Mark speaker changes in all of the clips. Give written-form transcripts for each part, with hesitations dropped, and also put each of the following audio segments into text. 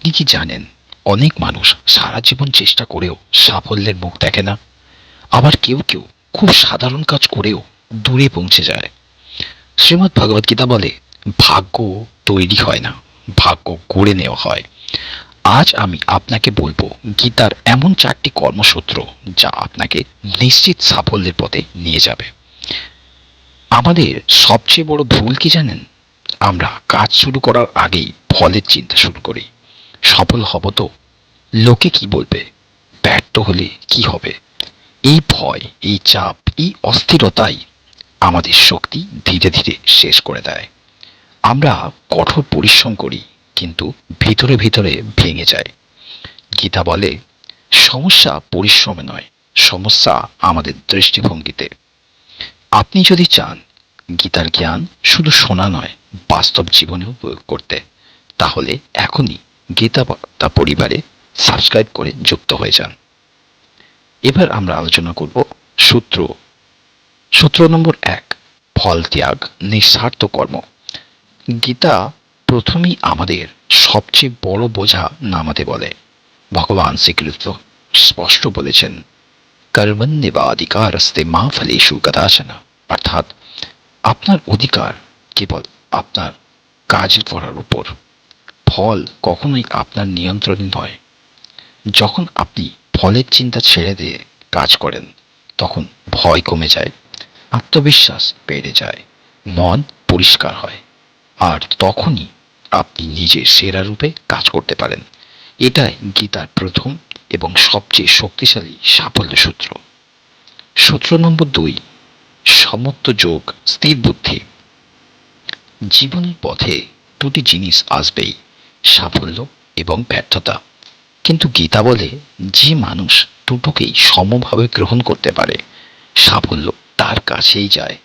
Speaker 1: আপনি কি জানেন, অনেক মানুষ সারা জীবন চেষ্টা করেও সাফল্যের মুখ দেখে না। আবার কেউ কেউ খুব সাধারণ কাজ করেও দূরে পৌঁছে যায়। শ্রীমদ্ ভগবদ গীতা বলে, ভাগ্য তৈরি হয় না, ভাগ্য গড়ে নেওয়া হয়। আজ আমি আপনাকে বলবো গীতার এমন 4টি কর্মসূত্র যা আপনাকে নিশ্চিত সাফল্যের পথে নিয়ে যাবে। আমাদের সবচেয়ে বড় ভুল কি জানেন? আমরা কাজ শুরু করার আগেই ফলের চিন্তা শুরু করি। সফল হব তো? লোকে কি বলবে? ব্যর্থ হলে কি হবে? এই ভয়, এই চাপ, এই অস্থিরতাই আমাদের শক্তি ধীরে ধীরে শেষ করে দেয়। আমরা কঠোর পরিশ্রম করি, কিন্তু ভিতরে ভিতরে ভেঙে যায়। গীতা বলে, সমস্যা পরিশ্রমে নয়, সমস্যা আমাদের দৃষ্টিভঙ্গিতে। আপনি যদি চান গীতার জ্ঞান শুধু শোনা নয়, বাস্তব জীবনেও প্রয়োগ করতে, তাহলে এখনই গীতা বার্তা পরিবারে সাবস্ক্রাইব করে যুক্ত হয়ে যান। এবার আমরা আলোচনা করব সূত্র সূত্র নম্বর 1, ফল ত্যাগ, নিঃস্বার্থ কর্ম। গীতা প্রথমেই আমাদের সবচেয়ে বড় বোঝা নামাতে বলে। ভগবান শ্রীকৃষ্ণ স্পষ্ট বলেছেন, কর্মণ্যেবাধিকারস্তে মা ফলেষু কদাচন। অর্থাৎ আপনার অধিকার কেবল আপনার কাজ করার উপর, ফল কখনোই আপনার নিয়ন্ত্রণে নয়। যখন আপনি ফলের চিন্তা ছেড়ে দিয়ে কাজ করেন, তখন ভয় কমে যায়, আত্মবিশ্বাস বেড়ে যায়, মন পরিষ্কার হয়, আর তখনই আপনি নিজের সেরা রূপে কাজ করতে পারেন। এটাই গীতার প্রথম এবং সবচেয়ে শক্তিশালী সাফল্য সূত্র। সূত্র নম্বর 2, সমত্ব যোগ, স্থির বুদ্ধি। জীবনের পথে দুটি জিনিস আসবেই, সাফল্য এবং ব্যর্থতা। কিন্তু গীতা বলে, যে মানুষ দুটোকেই সমভাবে গ্রহণ করতে পারে, সাফল্য তার কাছেই যায়।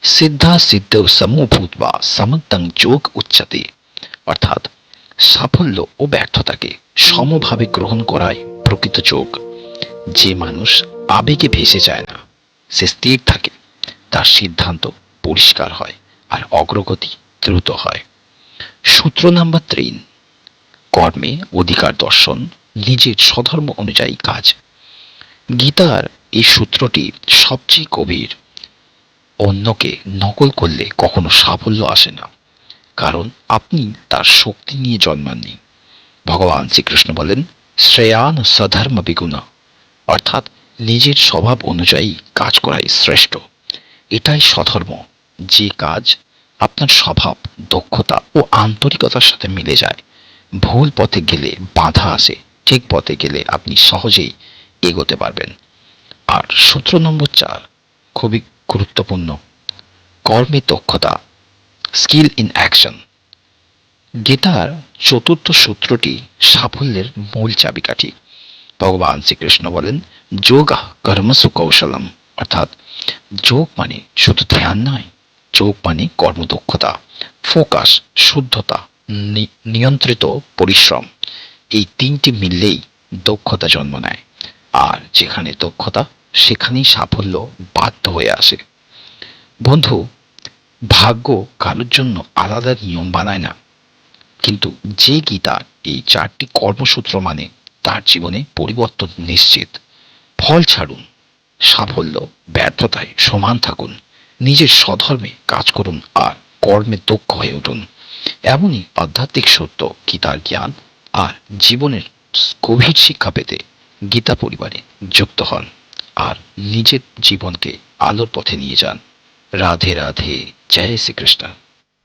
Speaker 1: সিদ্ধা সিদ্ধ সমভূতবা সমত্বং যোগ উচ্চতে। অর্থাৎ সাফল্য ও ব্যর্থতাকে সমভাবে গ্রহণ করাই প্রকৃত যোগ। যে মানুষ আবেগে ভেসে যায় না, সে স্থির থাকে, তার সিদ্ধান্ত পরিষ্কার হয়, আর অগ্রগতি দ্রুত হয়। সূত্র নাম্বার 3, কর্মে অধিকার দর্শন, নিজের স্বধর্ম অনুযায়ী কাজ। গীতার এই সূত্রটি সবচেয়ে গভীর। অন্যকে নকল করলে কখনো সাফল্য আসে না, কারণ আপনি তার শক্তি নিয়ে জন্মাননি। ভগবান শ্রীকৃষ্ণ বলেন, শ্রেয়ান স্বধর্ম বিগুণ। অর্থাৎ নিজের স্বভাব অনুযায়ী কাজ করাই শ্রেষ্ঠ। এটাই স্বধর্ম। যে কাজ আপনার স্বভাব, দক্ষতা ও আন্তরিকতার সাথে মিলে যায়। ভুল পথে গেলে বাধা আসে, ঠিক পথে গেলে আপনি সহজেই এগোতে পারবেন। আর সূত্র নম্বর 4 খুবই গুরুত্বপূর্ণ, কর্মে দক্ষতা, স্কিল ইন অ্যাকশন। গীতার চতুর্থ সূত্রটি সাফল্যের মূল চাবিকাঠি। ভগবান শ্রীকৃষ্ণ বলেন, যোগ কর্মসু কৌশলম। অর্থাৎ যোগ মানে শুধু ধ্যান নয়, যোগ মানে কর্মদক্ষতা, ফোকাস, শুদ্ধতা, নিয়ন্ত্রিত পরিশ্রম। এই তিনটি মিললেই দক্ষতা জন্ম নেয়। আর যেখানে দক্ষতা, সেখানেই সাফল্য বাধ্য হয়ে আসে। বন্ধু, ভাগ্য কারোর জন্য আলাদা নিয়ম বানায় না, কিন্তু যে গীতা এই 4টি কর্মসূত্র মানে, তার জীবনে পরিবর্তন নিশ্চিত। ফল ছাড়ুন, সাফল্য ব্যর্থতায় সমান থাকুন, নিজের স্বধর্মে কাজ করুন, আর কর্মে দক্ষ হয়ে উঠুন। এমনই আধ্যাত্মিক সত্য, গীতার জ্ঞান আর জীবনের গভীর শিক্ষা পেতে গীতা পরিবারে যুক্ত হন, আর নিজের জীবনকে আলোর পথে নিয়ে যান। রাধে রাধে, জয় শ্রীকৃষ্ণ।